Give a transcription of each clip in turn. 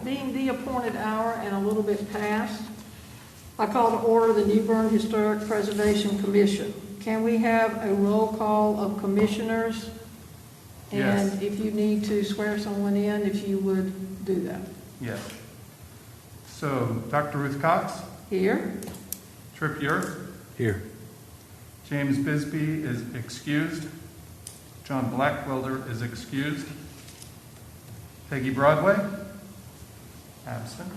being the appointed hour and a little bit past, I call to order the New Bern Historic Preservation Commission. Can we have a roll call of commissioners? Yes. And if you need to swear someone in, if you would do that. Yes. So, Dr. Ruth Cox, Here. Trip Ure, Here. James Bisbee is excused. John Blackwelder is excused. Peggy Broadway, absent.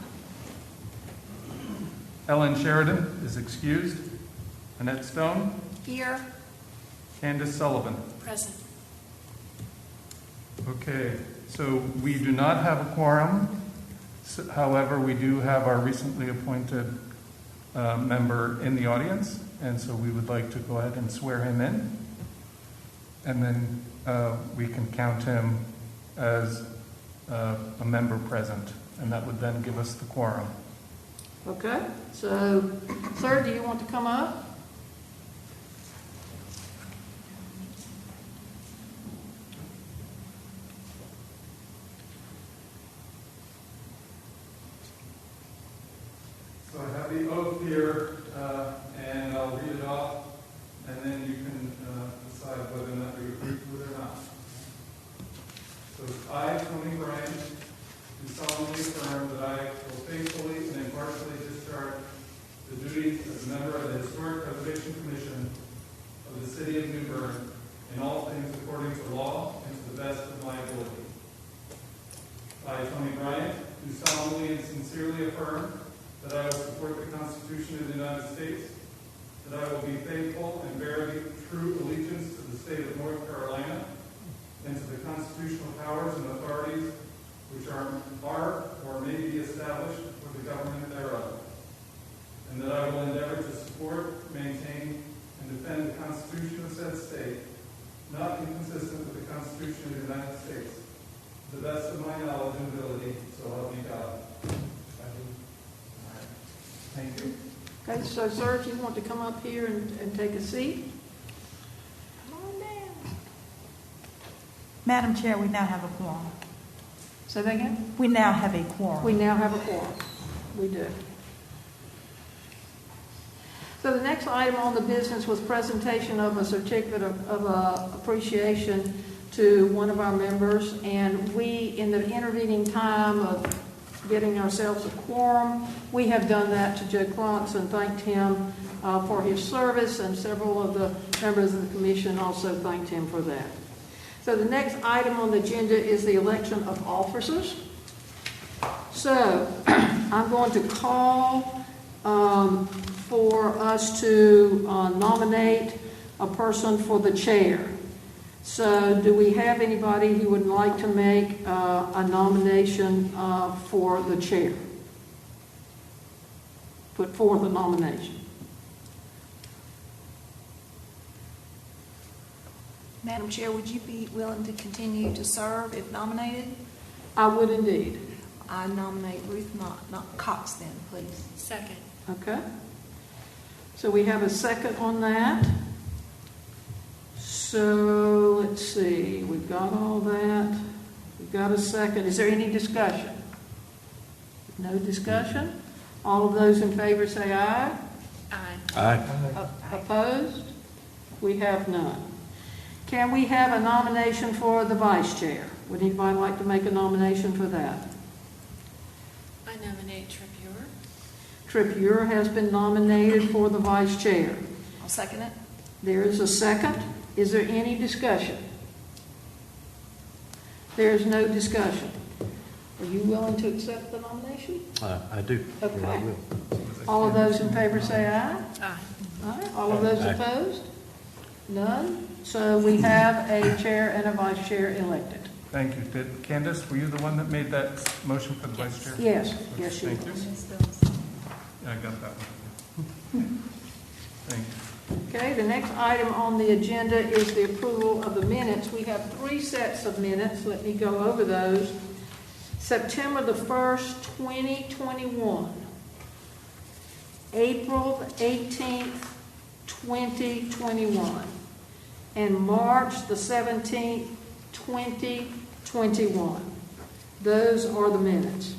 Ellen Sheridan is excused. Annette Stone, Here. Candace Sullivan. Present. Okay, so we do not have a quorum. However, we do have our recently appointed member in the audience, and so we would like to go ahead and swear him in. And then we can count him as a member present, and that would then give us the quorum. Okay. So, sir, do you want to come up? So I have the oath here, and I'll read it off, and then you can decide whether or not you agree to it or not. So I, Tony Bryan, do solemnly affirm that I will faithfully and impartially discharge the duties as a member of the Historic Preservation Commission of the City of New Bern in all things according to law and to the best of my ability. I, Tony Bryan, do solemnly and sincerely affirm that I will support the Constitution of the United States, that I will be faithful and bear true allegiance to the state of North Carolina, and to the constitutional powers and authorities which are or may be established for the government thereof, and that I will endeavor to support, maintain, and defend the Constitution of said state, not inconsistent with the Constitution of the United States, to the best of my knowledge and ability, so help me God. Thank you. Okay, so sir, if you want to come up here and take a seat. Come on down. Madam Chair, we now have a quorum. Say that again? We now have a quorum. We now have a quorum. We do. So the next item on the business was presentation of a certificate of appreciation to one of our members, and we, in the intervening time of getting ourselves a quorum, we have done that to Joe Klotz and thanked him for his service, and several of the members of the commission also thanked him for that. So the next item on the agenda is the election of officers. So I'm going to call for us to nominate a person for the chair. So do we have anybody who would like to make a nomination for the chair? Put forth a nomination. Madam Chair, would you be willing to continue to serve if nominated? I would indeed. I nominate Ruth Cox then, please. Second. Okay. So we have a second on that. So let's see, we've got all that. We've got a second. Is there any discussion? No discussion? All of those in favor say aye. Aye. Aye. Opposed? We have none. Can we have a nomination for the vice chair? Would anybody like to make a nomination for that? I nominate Trip Ure. Trip Ure has been nominated for the vice chair. I'll second it. There is a second. Is there any discussion? There is no discussion. Are you willing to accept the nomination? I do. Okay. I will. All of those in favor say aye. Aye. Aye. All of those Aye. opposed? None. So we have a chair and a vice chair elected. Thank you. Candace, were you the one that made that motion for the vice chair? Yes. Yes, you Thank are. you. Yeah, I got that one. Thank you. Okay, the next item on the agenda is the approval of the minutes. We have 3 sets of minutes. Let me go over those. September the 1st, 2021. April 18th, 2021. And March the 17th, 2021. Those are the minutes.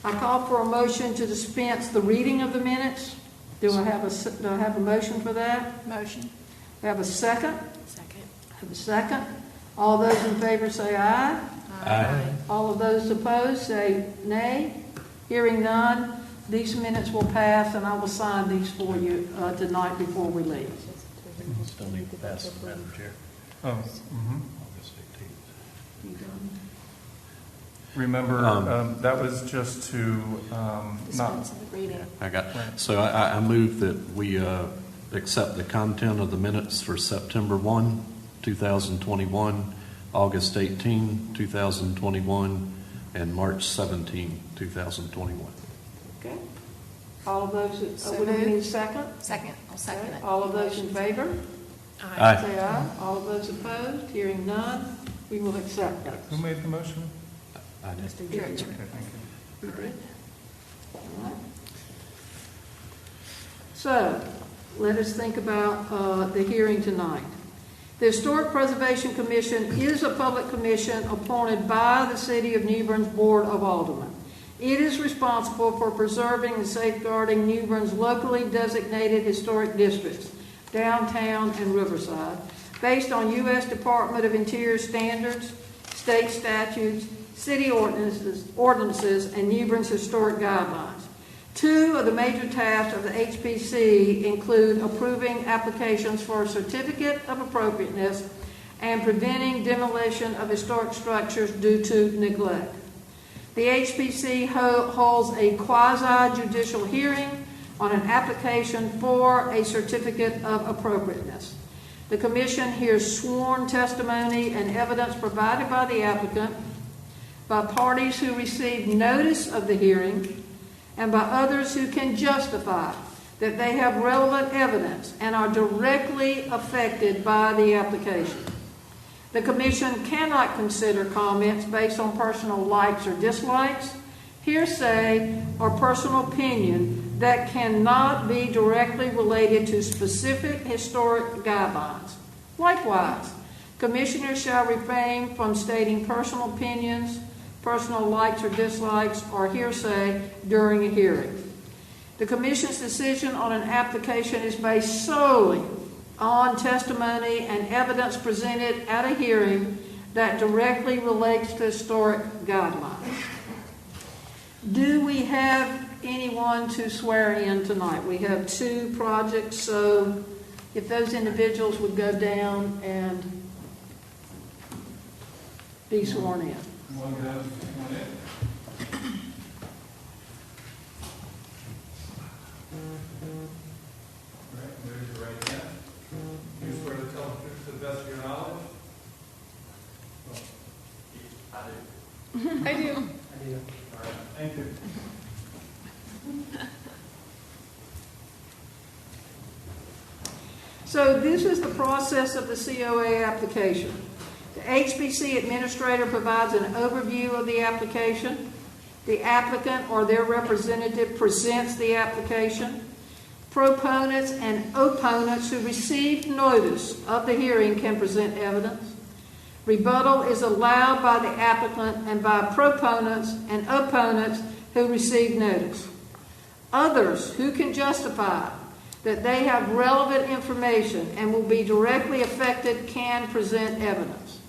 I call for a motion to dispense the reading of the minutes. Do I have a motion for that? Motion. We have a second? Second. Have a second. All those in favor say aye. Aye. All of those opposed say nay. Hearing none, these minutes will pass, and I will sign these for you tonight before we leave. Still need to pass it, Madam Chair. Oh, mm-hmm. August 18th. You done? Remember, that was just to, not, Dispense of the reading. I got, Right. so I move that we accept the content of the minutes for September 1, 2021, August 18, 2021, and March 17, 2021. Okay. All of those, So we need a moved. second? Second. I'll second Okay. it. All of those in favor? Aye. Say aye. All of those opposed? Hearing none, we will accept those. who made the motion? I did. Mr. Director. Director. Okay, thank you. All right. So, let us think about the hearing tonight. The Historic Preservation Commission is a public commission appointed by the City of New Bern's Board of Aldermen. It is responsible for preserving and safeguarding New Bern's locally designated historic districts, downtown and Riverside, based on U.S. Department of Interior standards, state statutes, city ordinances, and New Bern's historic guidelines. Two of the major tasks of the HPC include approving applications for a certificate of appropriateness and preventing demolition of historic structures due to neglect. The HPC holds a quasi-judicial hearing on an application for a certificate of appropriateness. The Commission hears sworn testimony and evidence provided by the applicant, by parties who received notice of the hearing, and by others who can justify that they have relevant evidence and are directly affected by the application. The Commission cannot consider comments based on personal likes or dislikes, hearsay, or personal opinion that cannot be directly related to specific historic guidelines. Likewise, Commissioners shall refrain from stating personal opinions, personal likes or dislikes, or hearsay during a hearing. The Commission's decision on an application is based solely on testimony and evidence presented at a hearing that directly relates to historic guidelines. Do we have anyone to swear in tonight? We have two projects, so if those individuals would go down and be sworn in. One down, one in. All right, raise your right hand. Do you swear to tell the truth to the best of your knowledge? I do. All right, thank you. So this is the process of the COA application. The HPC administrator provides an overview of the application. The applicant or their representative presents the application. Proponents and opponents who received notice of the hearing can present evidence. Rebuttal is allowed by the applicant and by proponents and opponents who received notice. Others who can justify that they have relevant information and will be directly affected can present evidence.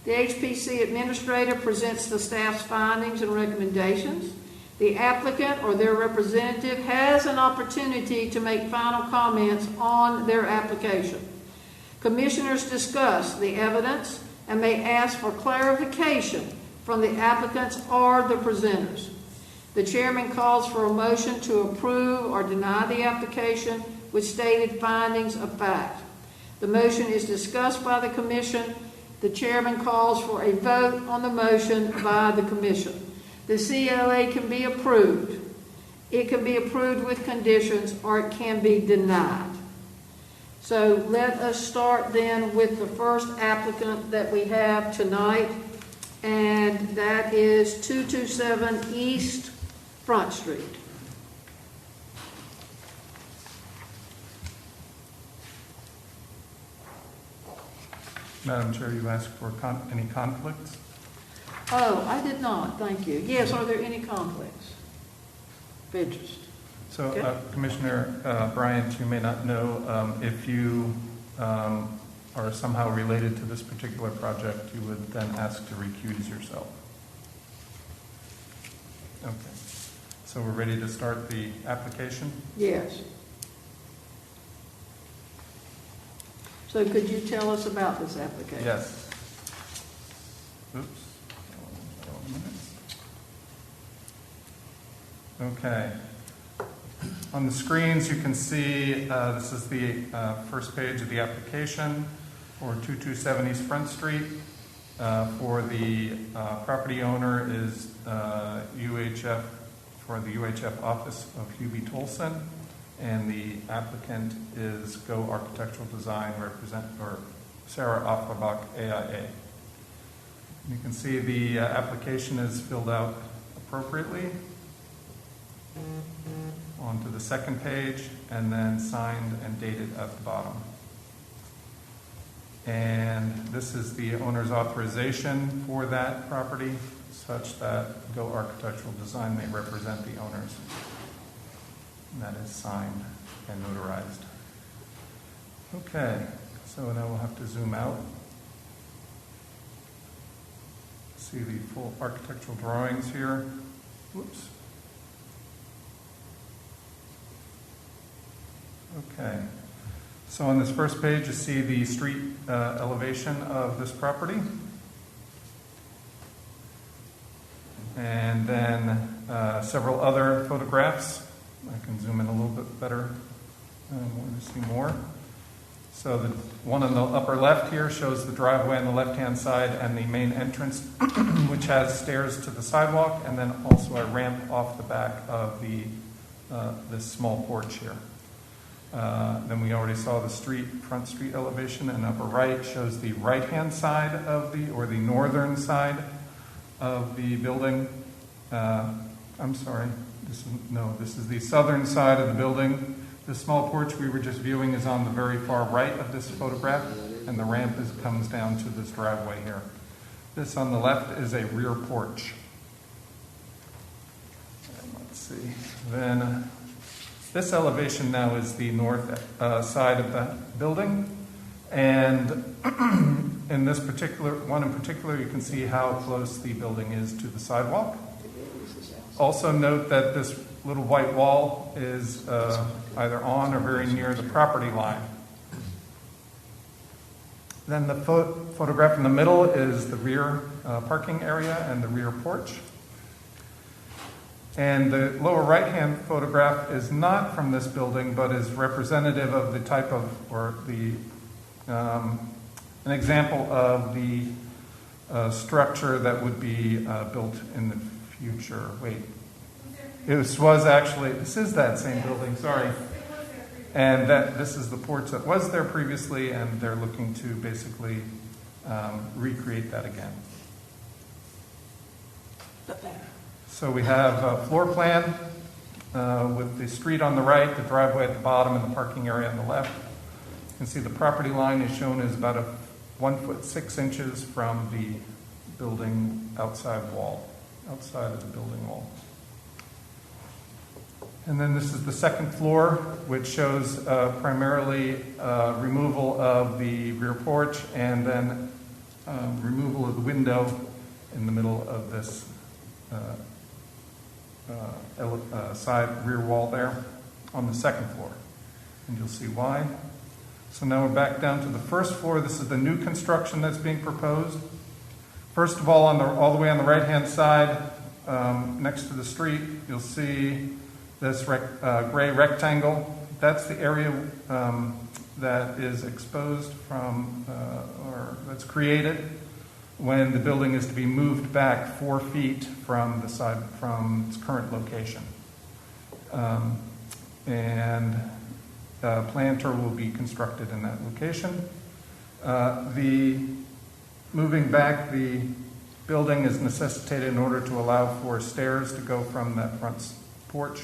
The HPC administrator presents the staff's findings and recommendations. The applicant or their representative has an opportunity to make final comments on their application. Commissioners discuss the evidence and may ask for clarification from the applicants or the presenters. The chairman calls for a motion to approve or deny the application with stated findings of fact. The motion is discussed by the commission. The chairman calls for a vote on the motion by the commission. The COA can be approved. It can be approved with conditions, or it can be denied. So let us start then with the first applicant that we have tonight, and that is 227 East Front Street. Madam Chair, you asked for any conflicts? Oh, I did not, thank you. Yes, are there any conflicts? interest. So, Okay. Commissioner Bryant, you may not know, if you are somehow related to this particular project, you would then ask to recuse yourself. Okay. So we're ready to start the application? Yes. So could you tell us about this application? Yes. Oops. Okay. On the screens, you can see this is the first page of the application for 2270 Front Street. For the property owner is UHF, for the UHF office of Hubie Tolson, and the applicant is Go Architectural Design, or Sarah Offenbach, AIA. You can see the application is filled out appropriately onto the second page, and then signed and dated at the bottom. And this is the owner's authorization for that property, such that Go Architectural Design may represent the owners. And that is signed and notarized. Okay, so now we'll have to zoom out. See the full architectural drawings here. Whoops. Okay. So on this first page, you see the street elevation of this property. And then several other photographs. I can zoom in a little bit better. I want to see more. So the one on the upper left here shows the driveway on the left-hand side and the main entrance, which has stairs to the sidewalk, and then also a ramp off the back of this small porch here. Then we already saw the front street elevation, and upper right shows the right-hand side of the northern side of the building. I'm sorry, this is the southern side of the building. The small porch we were just viewing is on the very far right of this photograph, and the ramp comes down to this driveway here. This on the left is a rear porch. And let's see. Then this elevation now is the north side of the building, and in this particular one in particular, you can see how close the building is to the sidewalk. Also note that this little white wall is either on or very near the property line. Then the photograph in the middle is the rear parking area and the rear porch. And the lower right-hand photograph is not from this building, but is representative of the type of, or the, an example of the structure that would be built in the future. Wait, this is that same building, sorry. And this is the porch that was there previously, and they're looking to basically recreate that again. So we have a floor plan with the street on the right, the driveway at the bottom, and the parking area on the left. You can see the property line is shown as about 1 foot 6 inches from the building outside of the building wall. And then this is the second floor, which shows primarily removal of the rear porch and then removal of the window in the middle of this side rear wall there on the second floor. And you'll see why. So now we're back down to the first floor. This is the new construction that's being proposed. First of all, all the way on the right-hand side, next to the street, you'll see this gray rectangle. That's the area that is exposed from, or that's created when the building is to be moved back 4 feet from its current location. And a planter will be constructed in that location. Moving back the building is necessitated in order to allow for stairs to go from that front porch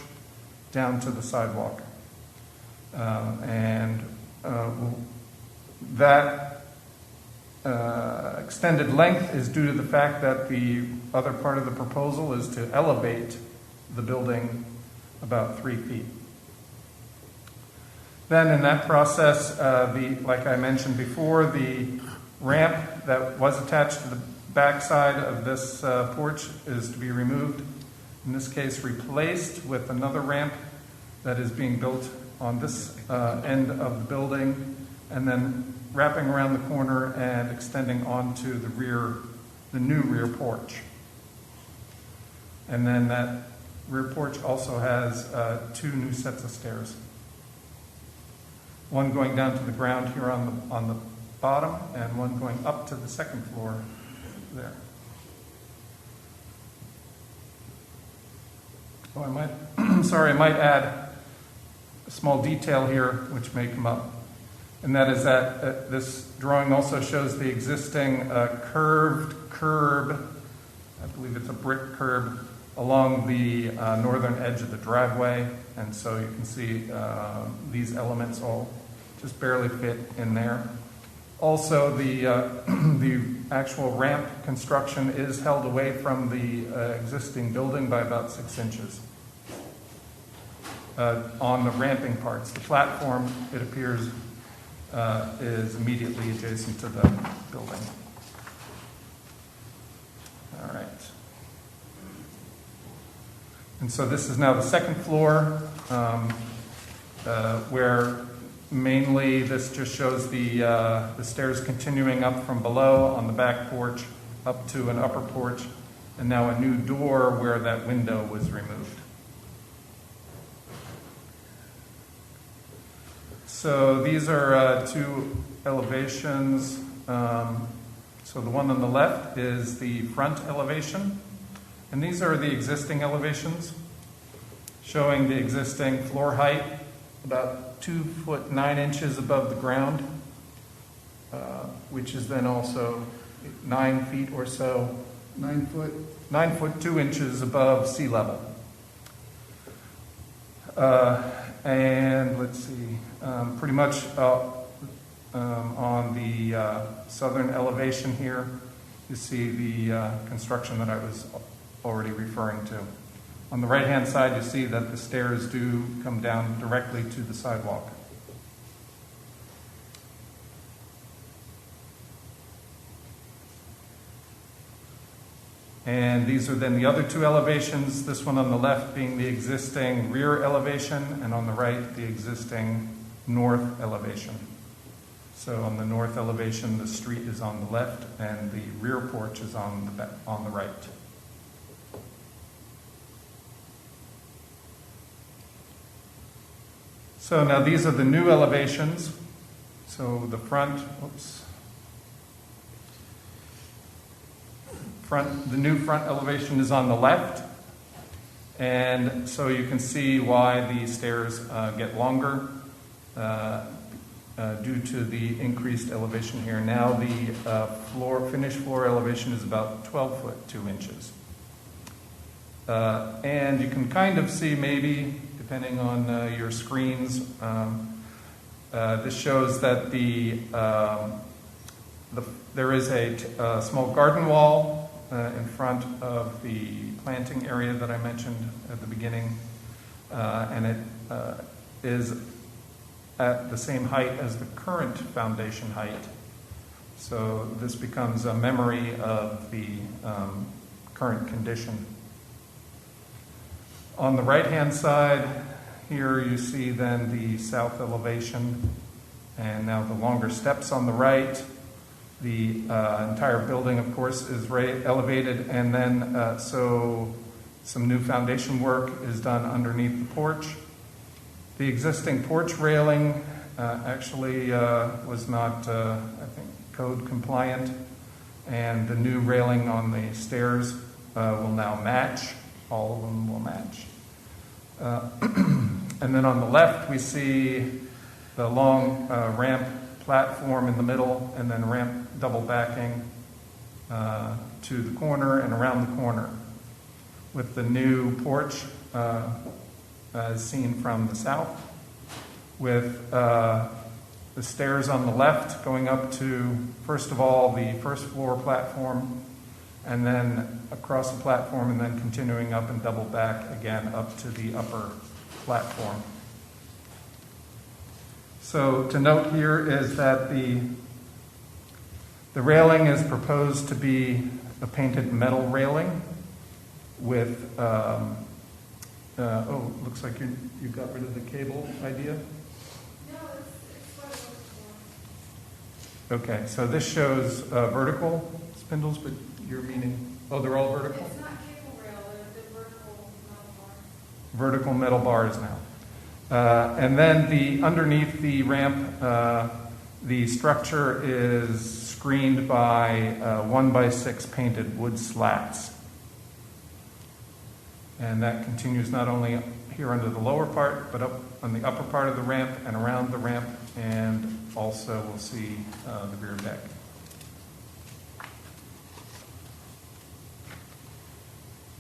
down to the sidewalk. That extended length is due to the fact that the other part of the proposal is to elevate the building about 3 feet. Then in that process, like I mentioned before, the ramp that was attached to the backside of this porch is to be removed. In this case, replaced with another ramp that is being built on this end of the building, and then wrapping around the corner and extending onto the new rear porch. And then that rear porch also has 2 new sets of stairs. One going down to the ground here on the bottom, and one going up to the second floor there. Oh, I might add a small detail here, which may come up, and that is that this drawing also shows the existing curved curb, I believe it's a brick curb, along the northern edge of the driveway, and so you can see these elements all just barely fit in there. Also, the actual ramp construction is held away from the existing building by about 6 inches on the ramping parts. The platform, it appears, is immediately adjacent to the building. All right. And so this is now the second floor, where mainly this just shows the stairs continuing up from below on the back porch up to an upper porch, and now a new door where that window was removed. So these are 2 elevations. So the one on the left is the front elevation, and these are the existing elevations, showing the existing floor height, about 2 foot 9 inches above the ground, which is then also 9 feet or so, 9 foot 2 inches above sea level. And let's see, pretty much on the southern elevation here, you see the construction that I was already referring to. On the right-hand side, you see that the stairs do come down directly to the sidewalk. And these are then the other 2 elevations, this one on the left being the existing rear elevation, and on the right, the existing north elevation. So on the north elevation, the street is on the left, and the rear porch is on the right. So now these are the new elevations. So the the new front elevation is on the left, and so you can see why the stairs get longer due to the increased elevation here. Now the finished floor elevation is about 12 foot 2 inches. And you can kind of see, maybe, depending on your screens, this shows that there is a small garden wall in front of the planting area that I mentioned at the beginning, and it is at the same height as the current foundation height. So this becomes a memory of the current condition. On the right-hand side, here you see then the south elevation, and now the longer steps on the right. The entire building, of course, is elevated, and then so some new foundation work is done underneath the porch. The existing porch railing actually was not, I think, code compliant, and the new railing on the stairs will now match. All of them will match. And then on the left, we see the long ramp platform in the middle, and then ramp double backing to the corner and around the corner, with the new porch as seen from the south, with the stairs on the left going up to, first of all, the first floor platform, and then across the platform, and then continuing up and double back again up to the upper platform. So to note here is that the railing is proposed to be a painted metal railing with, looks like you got rid of the cable idea? No, it's what it looks for. Okay, so this shows vertical spindles, but you're meaning, they're all vertical? It's not cable rail, they're vertical metal bars. Vertical metal bars now. And then underneath the ramp, the structure is screened by 1x6 painted wood slats. And that continues not only here under the lower part, but up on the upper part of the ramp and around the ramp, and also we'll see the rear deck.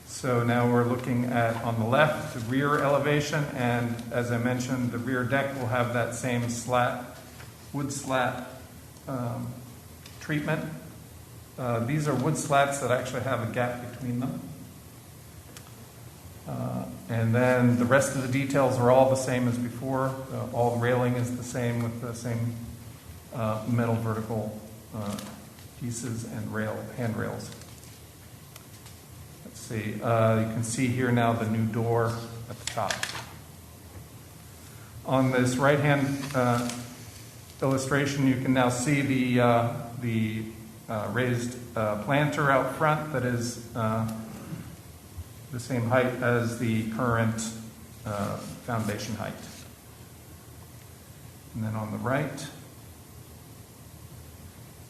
So now we're looking at, on the left, the rear elevation, and as I mentioned, the rear deck will have that same wood slat treatment. These are wood slats that actually have a gap between them. And then the rest of the details are all the same as before. All the railing is the same with the same metal vertical pieces and handrails. Let's see. You can see here now the new door at the top. On this right-hand illustration, you can now see the raised planter out front that is the same height as the current foundation height. And then on the right,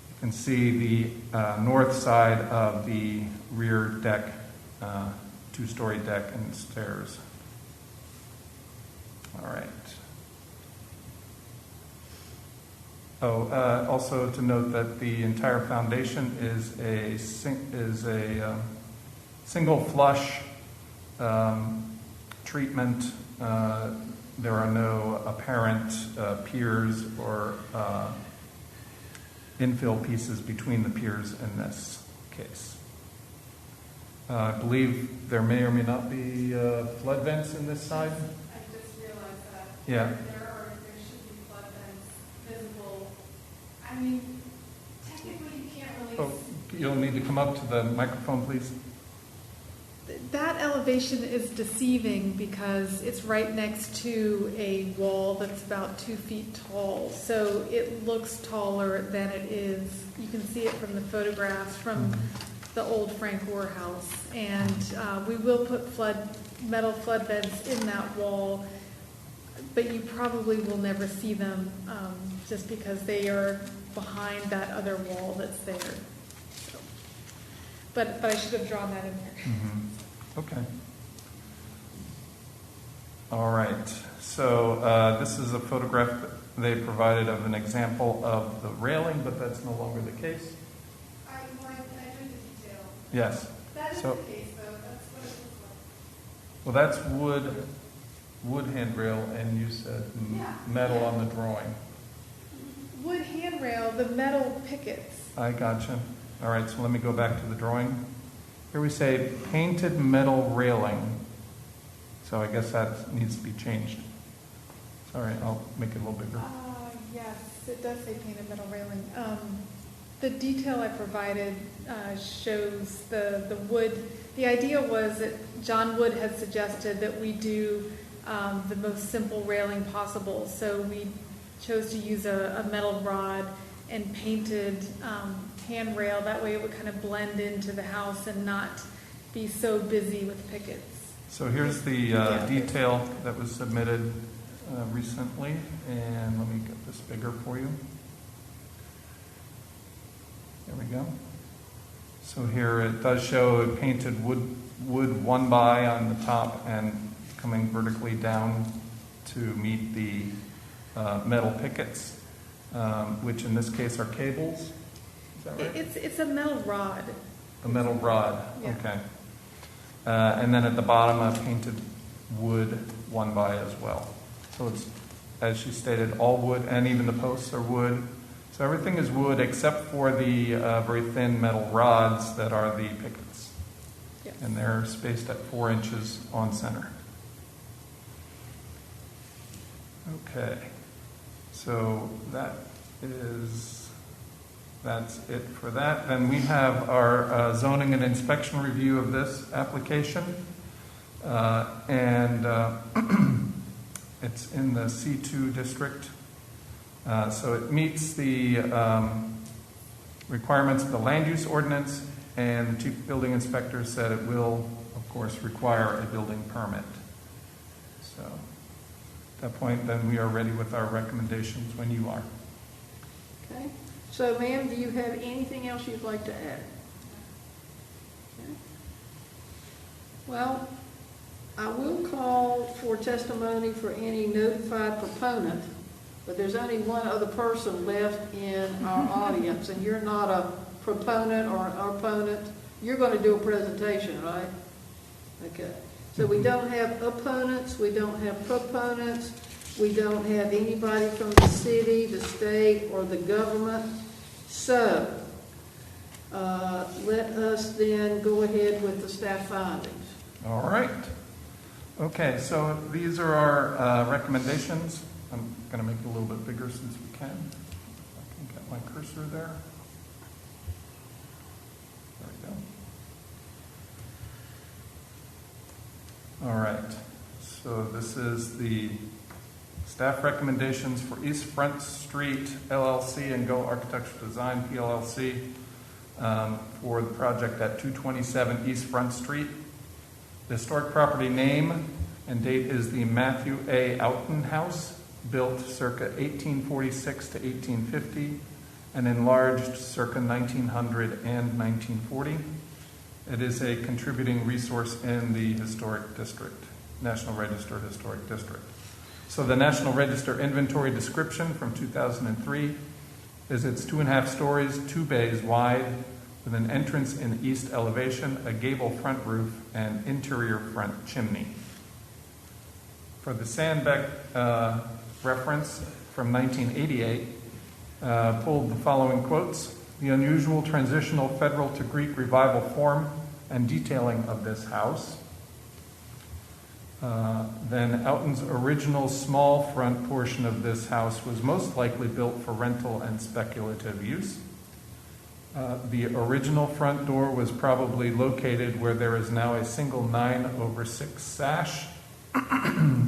you can see the north side of the rear deck, two-story deck and stairs. All right. Also to note that the entire foundation is a single flush treatment. There are no apparent piers or infill pieces between the piers in this case. I believe there may or may not be flood vents in this side. I just realized that. Yeah. There should be flood vents visible. I mean, technically you can't really. Oh, you'll need to come up to the microphone, please. That elevation is deceiving because it's right next to a wall that's about 2 feet tall. So it looks taller than it is. You can see it from the photographs from the old Frank War house. And we will put metal flood vents in that wall, but you probably will never see them just because they are behind that other wall that's there. So, but I should have drawn that in there. Mm-hmm. Okay. All right. So this is a photograph that they provided of an example of the railing, but that's no longer the case. I drew the detail. Yes. That is So, the case, though. That's what it looks like. well, that's wood handrail, and you said metal on the drawing. Wood handrail, the metal pickets. I gotcha. All right. So let me go back to the drawing. Here we say painted metal railing. So I guess that needs to be changed. All right, I'll make it a little bigger. Yes, it does say painted metal railing. The detail I provided shows the wood. The idea was that John Wood had suggested that we do the most simple railing possible. So we chose to use a metal rod and painted handrail. That way it would kind of blend into the house and not be so busy with pickets. So here's the detail that was submitted recently, and let me get this bigger for you. There we go. So here it does show a painted wood 1x on the top and coming vertically down to meet the metal pickets, which in this case are cables. Is that right? It's a metal rod. A metal rod, Yeah. okay. And then at the bottom, a painted wood 1x as well. So it's, as she stated, all wood, and even the posts are wood. So everything is wood except for the very thin metal rods that are the pickets. Yep. And they're spaced at 4 inches on center. Okay, so that's it for that. Then we have our zoning and inspection review of this application. It's in the C2 district. So it meets the requirements of the land use ordinance, and the chief building inspector said it will, of course, require a building permit. So at that point, then we are ready with our recommendations when you are. Okay. So, ma'am, do you have anything else you'd like to add? Okay. Well, I will call for testimony for any notified proponent, but there's only one other person left in our audience, and you're not a proponent or an opponent. You're going to do a presentation, right? Okay. So we don't have opponents, we don't have proponents, we don't have anybody from the city, the state, or the government. So let us then go ahead with the staff findings. All right. Okay, so these are our recommendations. I'm going to make it a little bit bigger since we can. If I can get my cursor there. There we go. All right, so this is the staff recommendations for East Front Street LLC and Go Architectural Design PLLC for the project at 227 East Front Street. The historic property name and date is the Matthew A. Outen House, built circa 1846 to 1850 and enlarged circa 1900 and 1940. It is a contributing resource in the historic district, National Register Historic District. So the National Register inventory description from 2003 is it's 2.5 stories, 2 bays wide, with an entrance in east elevation, a gable front roof, and interior front chimney. For the Sandbeck reference from 1988, pulled the following quotes: the unusual transitional federal to Greek revival form and detailing of this house. Then Outen's original small front portion of this house was most likely built for rental and speculative use. The original front door was probably located where there is now a single 9/6 sash,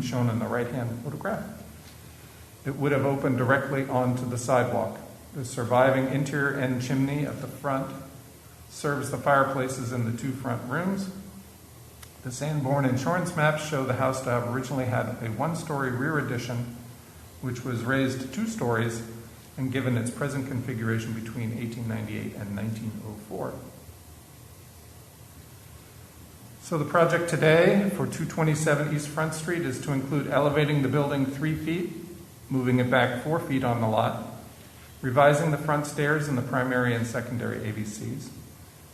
shown in the right-hand photograph. It would have opened directly onto the sidewalk. The surviving interior end chimney at the front serves the fireplaces in the 2 front rooms. The Sanborn insurance maps show the house to have originally had a 1-story rear addition, which was raised to 2 stories and given its present configuration between 1898 and 1904. So the project today for 227 East Front Street is to include elevating the building 3 feet, moving it back 4 feet on the lot, revising the front stairs in the primary and secondary AVCs,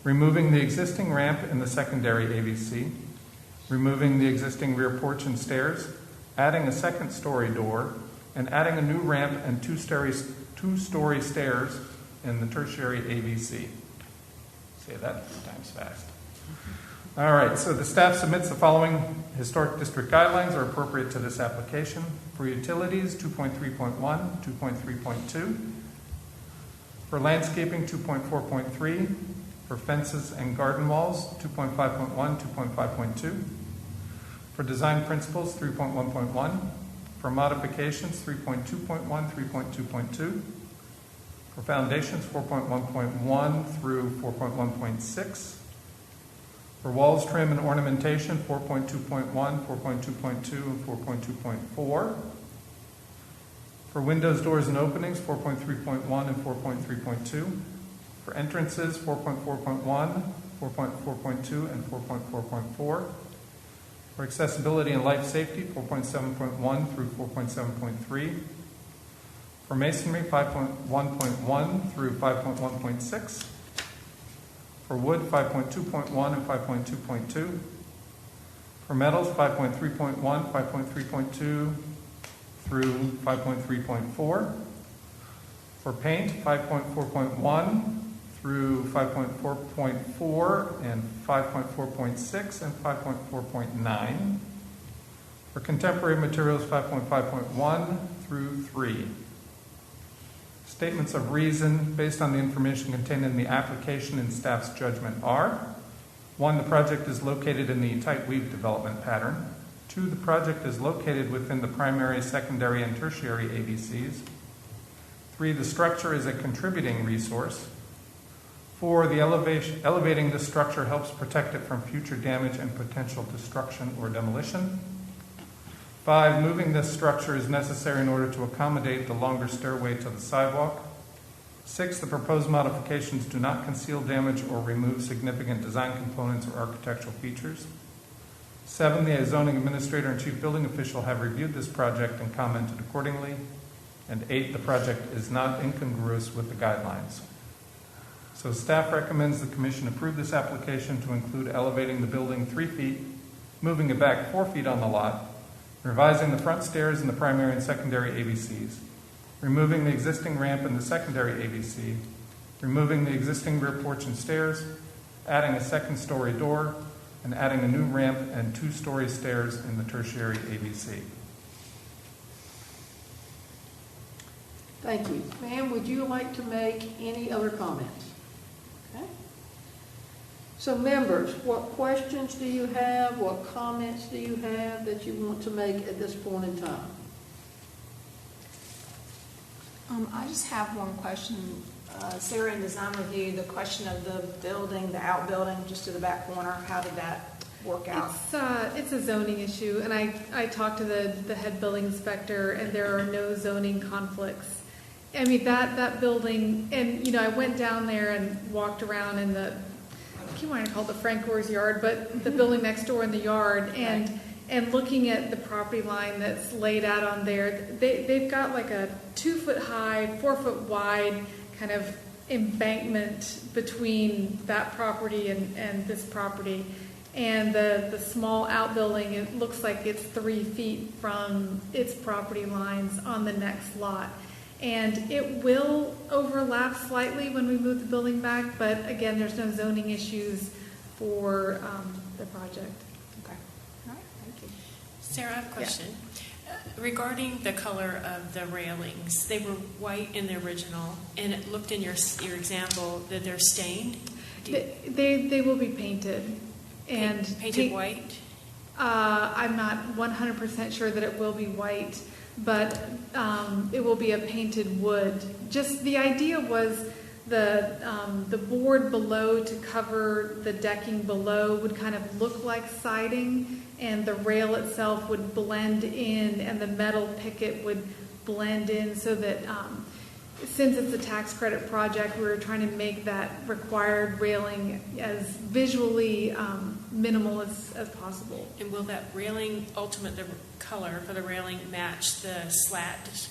removing the existing ramp in the secondary AVC, removing the existing rear porch and stairs, adding a 2nd-story door, and adding a new ramp and 2-story stairs in the tertiary AVC. Say that 3 times fast. All right, so the staff submits the following historic district guidelines are appropriate to this application. For utilities, 2.3.1, 2.3.2. For landscaping, 2.4.3. For fences and garden walls, 2.5.1, 2.5.2. For design principles, 3.1.1. For modifications, 3.2.1, 3.2.2. For foundations, 4.1.1 through 4.1.6. For walls, trim, and ornamentation, 4.2.1, 4.2.2, and 4.2.4. For windows, doors, and openings, 4.3.1 and 4.3.2. For entrances, 4.4.1, 4.4.2, and 4.4.4. For accessibility and life safety, 4.7.1 through 4.7.3. For masonry, 5.1.1 through 5.1.6. For wood, 5.2.1 and 5.2.2. For metals, 5.3.1, 5.3.2 through 5.3.4. For For paint, 5.4.1 through 5.4.4 and 5.4.6 and 5.4.9. For contemporary materials, 5.5.1 through 3. Statements of reason based on the information contained in the application and staff's judgment are: 1, the project is located in the tight weave development pattern. 2, the project is located within the primary, secondary, and tertiary AVCs. 3, the structure is a contributing resource. 4, the elevating the structure helps protect it from future damage and potential destruction or demolition. 5, moving this structure is necessary in order to accommodate the longer stairway to the sidewalk. 6, the proposed modifications do not conceal damage or remove significant design components or architectural features. 7, the zoning administrator and chief building official have reviewed this project and commented accordingly. And 8, the project is not incongruous with the guidelines. So staff recommends the commission approve this application to include elevating the building 3 feet, moving it back 4 feet on the lot, revising the front stairs in the primary and secondary AVCs, removing the existing ramp in the secondary AVC, removing the existing rear porch and stairs, adding a second-story door, and adding a new ramp and 2-story stairs in the tertiary AVC. Thank you. Ma'am, would you like to make any other comments? Okay. So members, what questions do you have? What comments do you have that you want to make at this point in time? I just have one question. Sarah, in design review, the question of the building, the outbuilding, just to the back corner, how did that work out? It's a zoning issue, and I talked to the head building inspector, and there are no zoning conflicts. I mean, that building, and I went down there and walked around in I keep wanting to call it the Francor's yard, but the building next door in the yard, and looking at the property line that's laid out on there, they've got like a 2-foot high, 4-foot wide kind of embankment between that property and this property. And the small outbuilding, it looks like it's 3 feet from its property lines on the next lot. And it will overlap slightly when we move the building back, but again, there's no zoning issues for the project. Okay. All right. Thank you. Sarah, I have a question. Regarding the color of the railings, they were white in the original, and it looked in your example that they're stained. They will be painted. And painted white? I'm not 100% sure that it will be white, but it will be a painted wood. Just the idea was the board below to cover the decking below would kind of look like siding, and the rail itself would blend in, and the metal picket would blend in, so that since it's a tax credit project, we were trying to make that required railing as visually minimal as possible. And will that railing, the color for the railing match the slat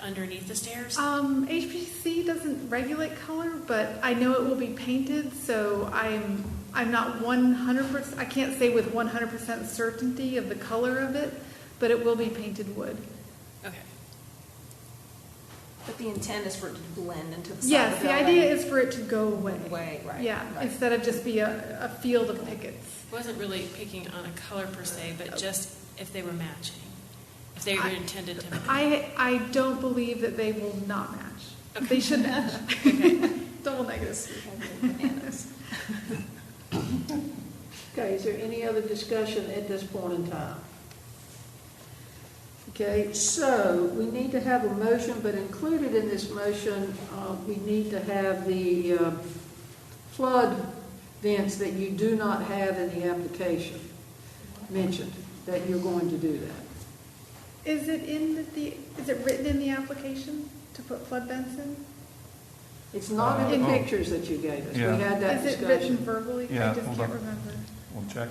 underneath the stairs? HPC doesn't regulate color, but I know it will be painted, so I'm not 100%, I can't say with 100% certainty of the color of it, but it will be painted wood. Okay. But the intent is for it to blend into the side Yes, of the the building. idea is for it to go away. Right. Yeah, Right. instead of just be a field of pickets. Wasn't really picking on a color per se, but just if they were matching. If they were intended to match. I don't believe that they will not match. Okay. They should match. Okay. Double negatives. Bananas. Okay, is there any other discussion at this point in time? Okay, so we need to have a motion, but included in this motion, we need to have the flood vents that you do not have in the application mentioned, that you're going to do that. Is it written in the application to put flood vents in? It's not in the pictures that you gave us. Yeah. We had that Is it written discussion. verbally? Yeah, I just hold can't on. remember. We'll check.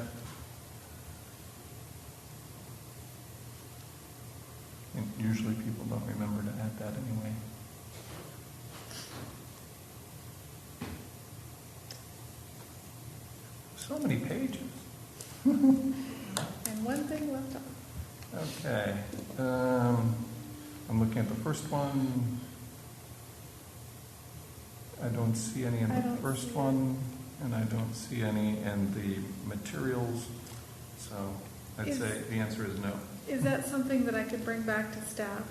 And usually people don't remember to add that anyway. So many pages. And one thing left off. Okay. I'm looking at the first one. I don't see any in I the don't first see it. one, and I don't see any in the materials, so I'd Is- say the answer is no. Is that something that I could bring back to staff?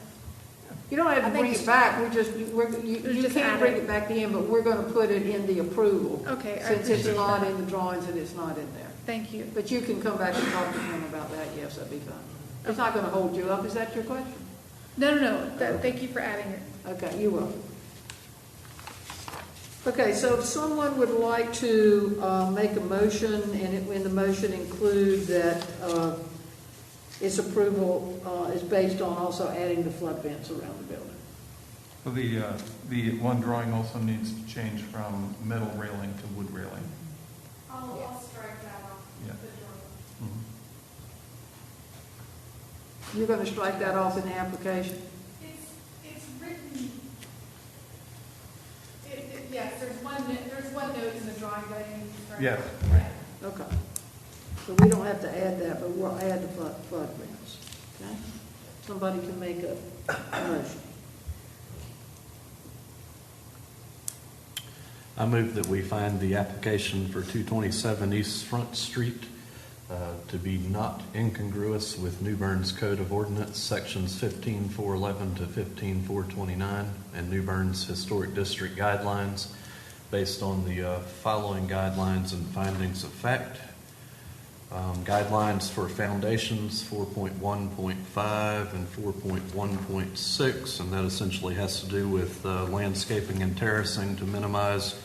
You don't have I to think bring it's- it back, you just can't add bring it. it back in, but we're gonna put it in the approval. Okay, I Since it's appreciate not that. in the drawings and it's not in there. Thank you. But you can come back and talk to him about that, yes, that'd be fine. It's not gonna hold you up, is that your question? No. Thank you for adding it. Okay, you will. Okay, so if someone would like to make a motion, and in the motion include that its approval is based on also adding the flood vents around the building. So the one drawing also needs to change from metal railing to wood railing. I'll strike that off. Yeah. Mhm. You're gonna strike that off in the application? It's written, yes, there's one note in the drawing that I need to strike. Yes. Yeah. Okay. So we don't have to add that, but we'll add the flood vents, okay? Somebody can make a motion. I move that we find the application for 227 East Front Street to be not incongruous with New Bern's Code of Ordinance, sections 15411 to 15429, and New Bern's Historic District guidelines, based on the following guidelines and findings of fact. Guidelines for foundations 4.1.5 and 4.1.6, and that essentially has to do with landscaping and terracing to minimize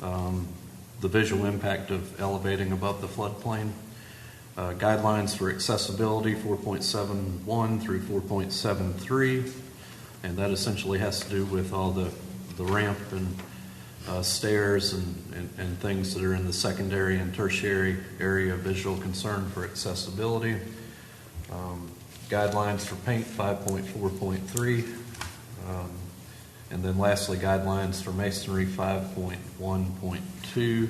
the visual impact of elevating above the floodplain. Guidelines for accessibility 4.71 through 4.73, and that essentially has to do with all the ramp and stairs and things that are in the secondary and tertiary area of visual concern for accessibility. Guidelines for paint 5.4.3, and then lastly guidelines for masonry 5.1.2,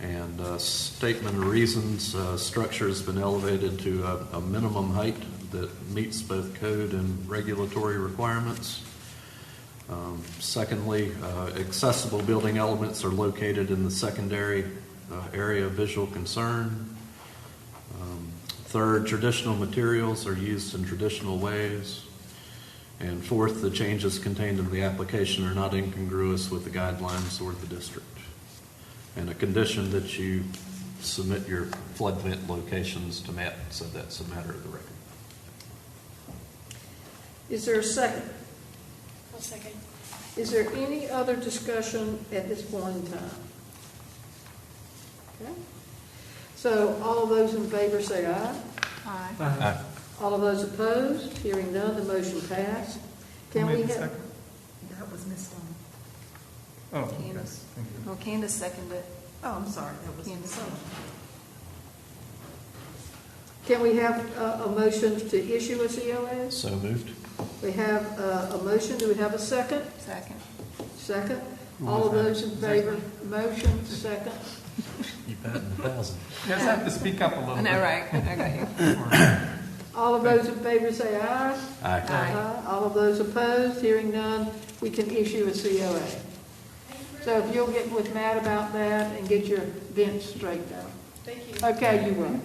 and statement of reasons. Structure has been elevated to a minimum height that meets both code and regulatory requirements. Secondly, accessible building elements are located in the secondary area of visual concern. Third, traditional materials are used in traditional ways. And fourth, the changes contained in the application are not incongruous with the guidelines or the district. And a condition that you submit your flood vent locations to Matt, so that's a matter of the record. Is there a second? I'll second. Is there any other discussion at this point in time? Okay. So all of those in favor say aye. Aye. Aye. All of those opposed? Hearing none, the motion passed. Can Who we made the have? second? That was Miss Stone. Oh, okay. Candace. Thank you. Well, Candace seconded it. Oh, I'm sorry, that was Candace. Can we have a motion to issue a COA? So moved. We have a motion. Do we have a second? Second. Second. Who All was of that? those in favor? Motion, second. You bet in 1,000. You guys have to speak up a little I bit. know, right? I got you. All of those in favor say aye. Aye. All of those opposed? Hearing none, we can issue a COA. So if you'll get with Matt about that and get your vents straightened out. Thank you. Okay, you will.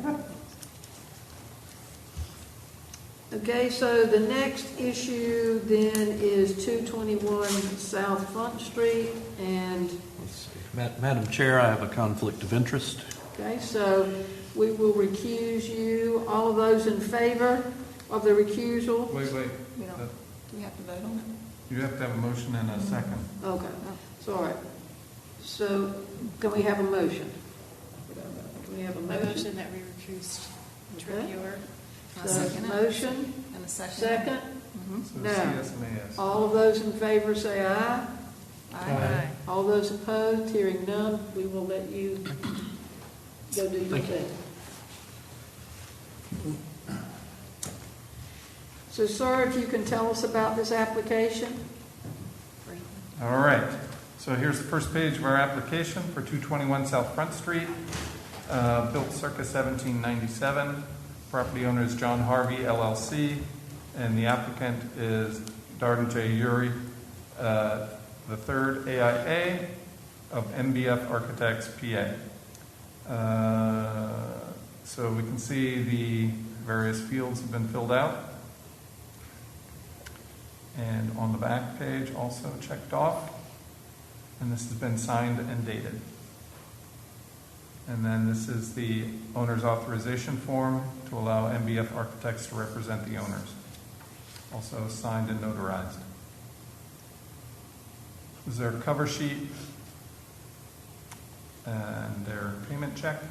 Okay, so the next issue then is 221 South Front Street, and, Let's see. Madam Chair, I have a conflict of interest. okay, so we will recuse you. All of those in favor of the recusal? Wait. We don't, do we have to vote on it? You have to have a motion and a second. Okay, sorry. So can we have a motion? Can we have a I motion? motion that we recused Okay. reviewer. I'll So, second it. motion, And a second? second. Mhm. So No. CS and AS. All of those in favor say aye. Aye. All those opposed, hearing none, we will let you go do your Thank you. thing. So, sir, if you can tell us about this application? All right, so here's the first page of our application for 221 South Front Street, built circa 1797. Property owner is John Harvey, LLC, and the applicant is Darden J. Uri. the third AIA of MBF Architects, PA. So we can see the various fields have been filled out. And on the back page, also checked off. And this has been signed and dated. And then this is the owner's authorization form to allow MBF Architects to represent the owners. Also signed and notarized. This is their cover sheet and their payment check.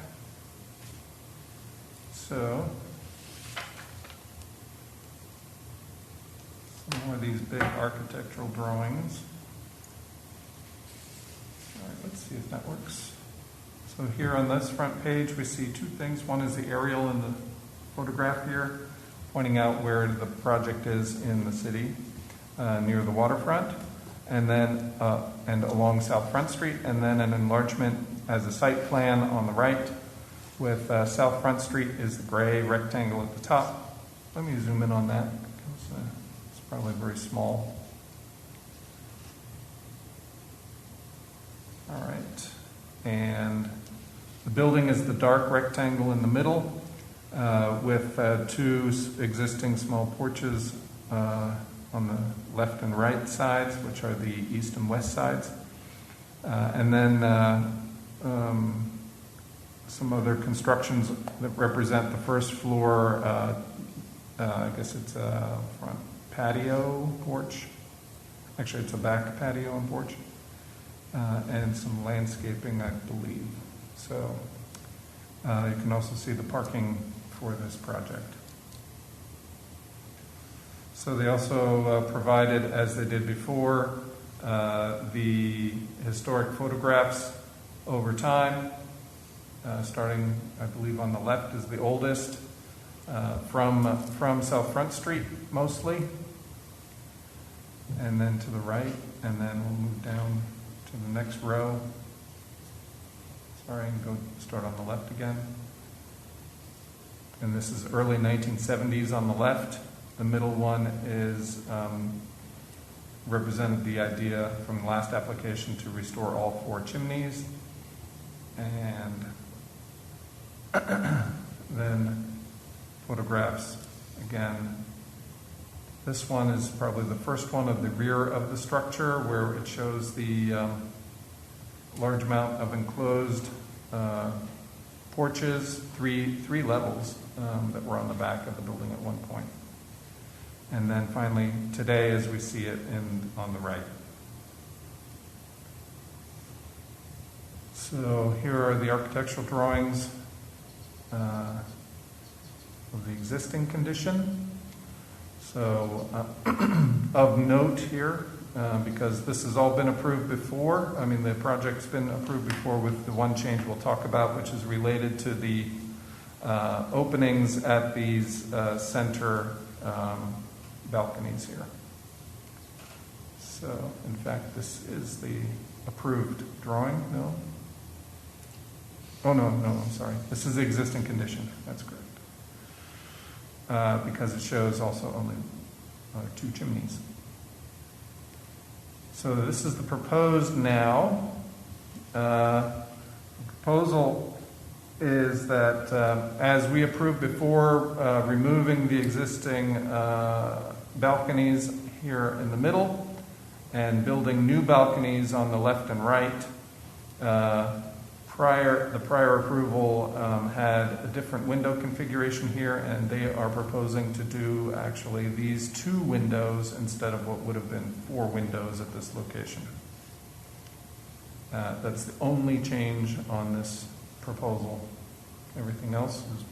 So, some more of these big architectural drawings. All right, let's see if that works. So here on this front page, we see two things. One is the aerial in the photograph here, pointing out where the project is in the city, near the waterfront, and then and along South Front Street, and then an enlargement as a site plan on the right, with South Front Street is the gray rectangle at the top. Let me zoom in on that, because it's probably very small. All right, and the building is the dark rectangle in the middle, with two existing small porches on the left and right sides, which are the east and west sides. And then some other constructions that represent the first floor, I guess it's a front patio porch. Actually, it's a back patio and porch. And some landscaping, I believe. So you can also see the parking for this project. So they also provided, as they did before, the historic photographs over time, starting, I believe, on the left is the oldest, from South Front Street mostly, and then to the right, and then we'll move down to the next row. Sorry, I can go start on the left again. And this is early 1970s on the left. The middle one is represented the idea from the last application to restore all four chimneys. And then photographs again. This one is probably the first one of the rear of the structure, where it shows the large amount of enclosed porches, three levels that were on the back of the building at one point. And then finally, today, as we see it on the right. So here are the architectural drawings of the existing condition. So of note here, because this has all been approved before. I mean, the project's been approved before with the one change we'll talk about, which is related to the openings at these center balconies here. So, in fact, this is the approved drawing, no? Oh, no, I'm sorry. This is the existing condition, that's correct. Because it shows also only two chimneys. So this is the proposed now. The proposal is that as we approved before, removing the existing balconies here in the middle and building new balconies on the left and right. The prior approval had a different window configuration here, and they are proposing to do actually these 2 windows instead of what would have been 4 windows at this location. That's the only change on this proposal. Everything else was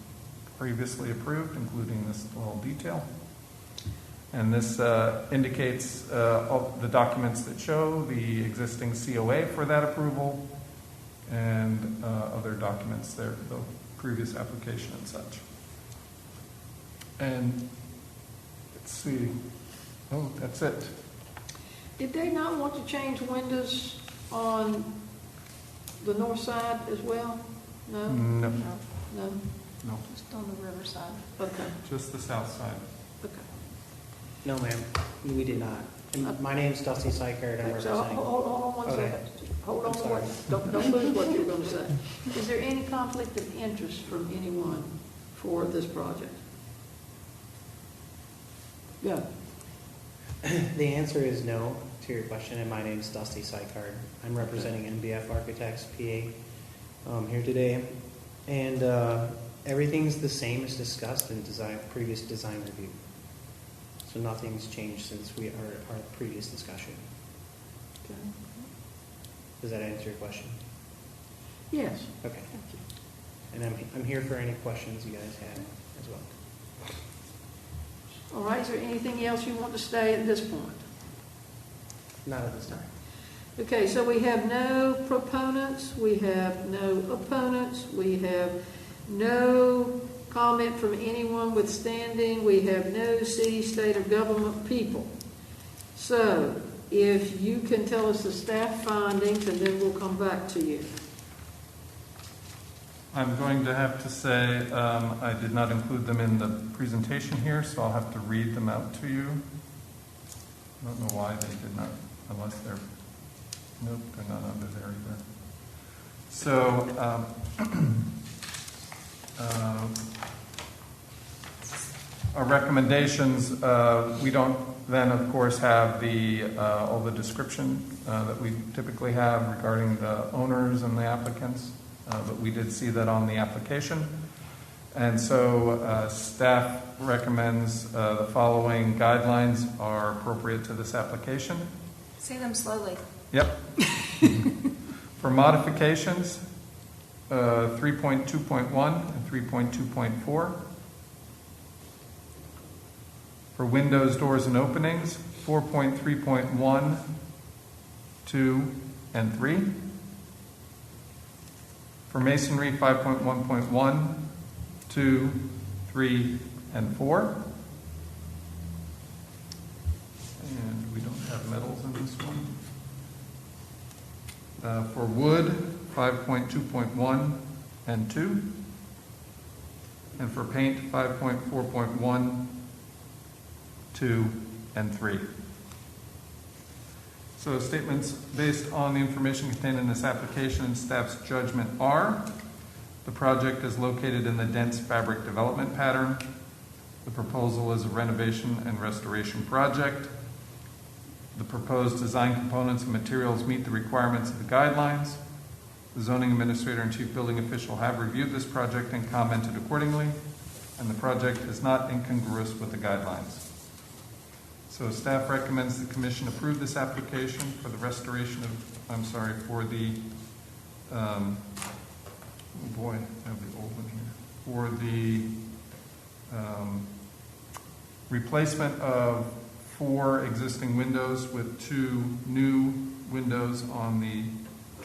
previously approved, including this little detail. And this indicates all the documents that show the existing COA for that approval and other documents there, the previous application and such. And let's see. Oh, that's it. Did they not want to change windows on the north side as well? No? No. No? No. Just on the riverside. Okay, Just the south side. okay. No, ma'am, we did not. And my name's Dusty Sykert, I'm So, representing. hold on one Okay. second. Hold on I'm sorry. don't lose what you're going to say. Is there any conflict of interest from anyone for this project? Go. The answer is no to your question, and my name's Dusty Sykert. I'm representing MBF Architects, PA, here today. And everyth's the same as discussed in previous design review. So nothing's changed since our previous discussion. Okay. Does that answer your question? Yes. Okay. Thank you. And I'm here for any questions you guys have as well. All right, is there anything else you want to say at this point? Not at this time. Okay, so we have no proponents, we have no opponents, we have no comment from anyone withstanding, we have no city, state, or government people. So, if you can tell us the staff findings, and then we'll come back to you. I'm going to have to say I did not include them in the presentation here, so I'll have to read them out to you. I don't know why they did not, unless they're, nope, they're not under there either. So, our recommendations, we don't then, of course, have all the description that we typically have regarding the owners and the applicants. But we did see that on the application. And so staff recommends the following guidelines are appropriate to this application. Say them slowly. Yep. For modifications, 3.2.1 and 3.2.4. For windows, doors, and openings, 4.3.1, 2, and 3. For masonry, 5.1.1, 2, 3, and 4. And we don't have metals in this one. For wood, 5.2.1 and 2. And for paint, 5.4.1, 2, and 3. So statements based on the information contained in this application and staff's judgment are: the project is located in the dense fabric development pattern. The proposal is a renovation and restoration project. The proposed design components and materials meet the requirements of the guidelines. The zoning administrator and chief building official have reviewed this project and commented accordingly, and the project is not incongruous with the guidelines. So staff recommends the commission approve this application for the restoration of, for the, oh boy, I have the old one here. For the replacement of 4 existing windows with 2 new windows on the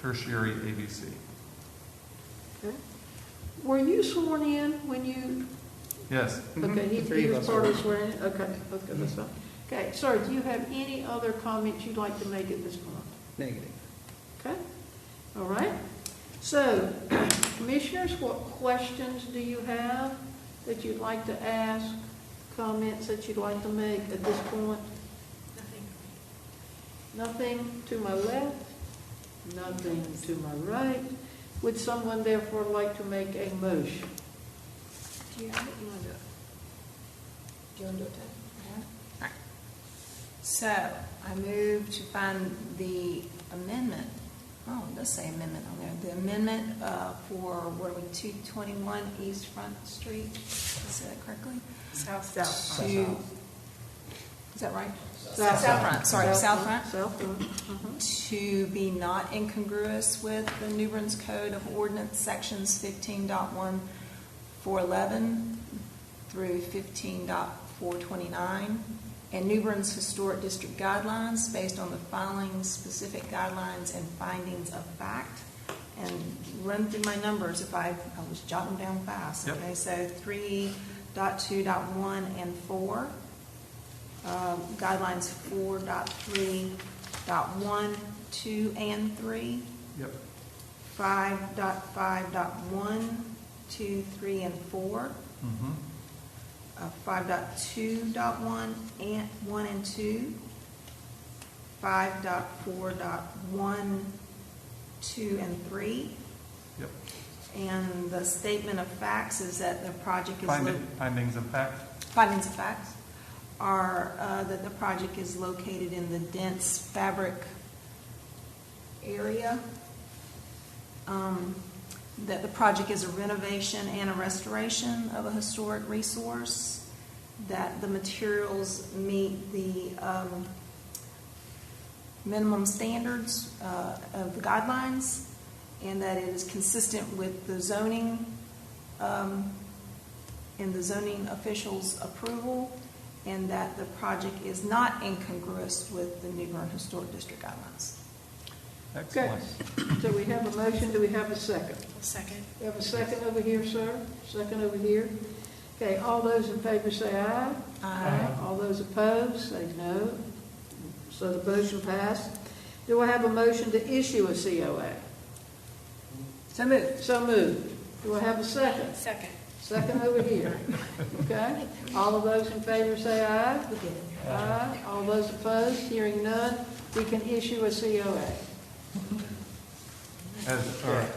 tertiary AVC. Okay. Were you sworn in when you? Yes. Okay, The three he of was us part were. of swearing in? Okay, that's fine. Okay, sir, do you have any other comments you'd like to make at this point? Negative. Okay, all right. So, commissioners, what questions do you have that you'd like to ask, comments that you'd like to make at this point? Nothing. Nothing to my left, nothing to my right. Would someone therefore like to make a motion? Do you have it? You want to do it? Do you want to do it, Ted? All right. So I move to find the amendment. Oh, it does say amendment on there. The amendment for, what are we, 221 East Front Street? Did I say that correctly? South. Is that right? South Front, sorry, South Front. South front. To be not incongruous with the New Bern's Code of Ordinance Sections 15.1 411 through 15.429, and New Bern's Historic District Guidelines based on the following specific guidelines and findings of fact. And run through my numbers if I was jotting down fast. Yep. Okay, so 3.2.1 and 4. Guidelines 4.3.1, 2, and 3. Yep. 5.5.1, 2, 3, and 4. Mm-hmm. 5.2.1 and 1 and 2, 5.4.1, 2, and 3. Yep. And the statement of facts is that the project is Findings of fact. findings of facts are that the project is located in the dense fabric area. That the project is a renovation and a restoration of a historic resource. That the materials meet the minimum standards of the guidelines, and that it is consistent with the zoning and the zoning officials' approval, and that the project is not incongruous with the New Bern Historic District guidelines. Excellent. So we have a motion, do we have a second? Second. We have a second over here, sir, second over here. Okay, all those in favor say aye. Aye. All those opposed say no. So the motion passed. Do I have a motion to issue a COA? So moved. So moved. Do I have a second? Second. Second over here. Okay, all of those in favor say aye. Aye. All those opposed, hearing none, we can issue a COA.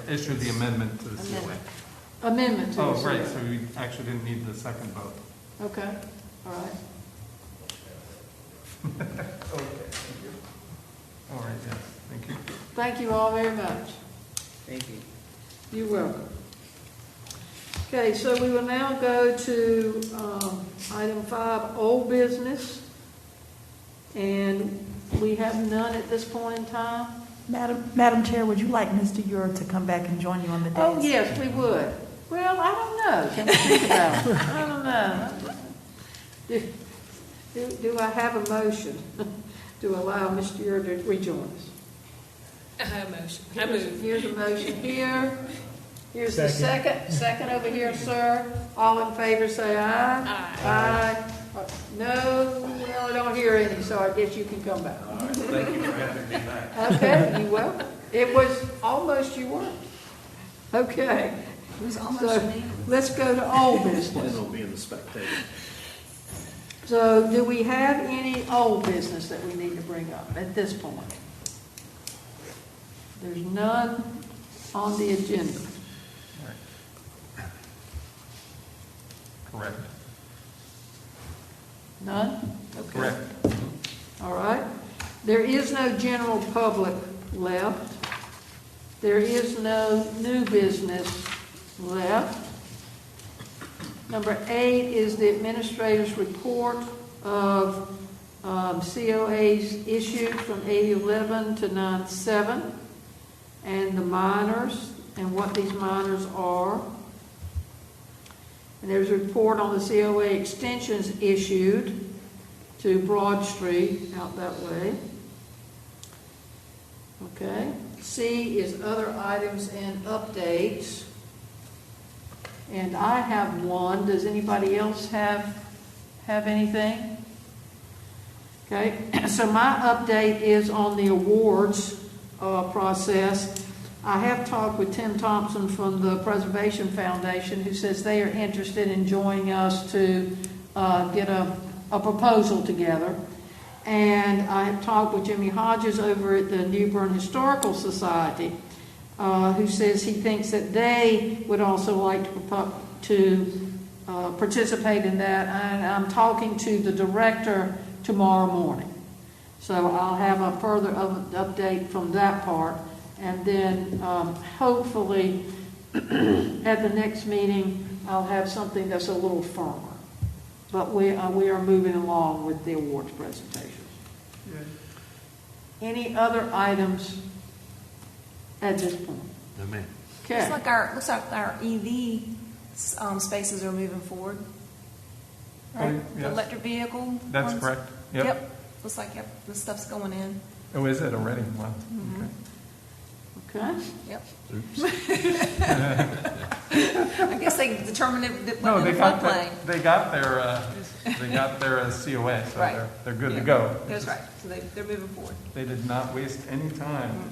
Issue the amendment to the COA. Amendment to the Oh, COA. right, so we actually didn't need the second vote. Okay, all right. All right, yes, thank you. Thank you all very much. Thank you. You're welcome. Okay, so we will now go to item 5, old business. And we have none at this point in time. Madam Chair, would you like Mr. Ure to come back and join you on the dais? Oh, yes, we would. Well, I don't know. Can we think about it? I don't know. Do I have a motion to allow Mr. Ure to rejoin us? Motion. I move. Here's a motion here. Here's the second. Second over here, sir. All in favor say aye. Aye. Aye. No, well, I don't hear any, so I guess you can come back. All right, thank you for having me back. Okay, you welcome. It was almost you weren't. Okay. It was almost So me. let's go to old Plan business. on being the spectator. So do we have any old business that we need to bring up at this point? There's none on the agenda. Correct. None? Okay. Correct. All right. There is no general public left. There is no new business left. Number 8 is the administrator's report of COAs issued from 8/11 to 9/7, and the minors and what these minors are. And there's a report on the COA extensions issued to Broad Street out that way. Okay. C is other items and updates. And I have one. Does anybody else have anything? Okay. So my update is on the awards process. I have talked with Tim Thompson from the Preservation Foundation, who says they are interested in joining us to get a proposal together. And I have talked with Jimmy Hodges over at the New Bern Historical Society, who says he thinks that they would also like to participate in that. And I'm talking to the director tomorrow morning. So I'll have a further update from that part. And then hopefully at the next meeting, I'll have something that's a little firmer. But we are moving along with the awards presentations. Yeah. Any other items at this point? No, ma'am. Okay. Looks like our EV spaces are moving forward. Right? Oh, yes. The electric vehicle. That's ones? correct. Yep. Looks like the stuff's going in. Oh, is it already? Wow. Mhm. Okay. Okay. Yep. Oops. I guess they determined it No, went in they the got floodplain. their COA, so Right. they're good Yeah. to go. That's right. So they're moving forward. They did not waste any time.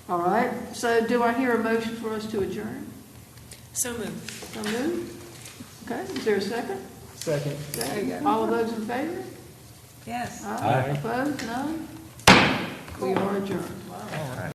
All right. So do I hear a motion for us to adjourn? So moved. So moved. Okay, is there a second? Second. There you go. All of those in favor? Yes. Opposed? None? We are adjourned.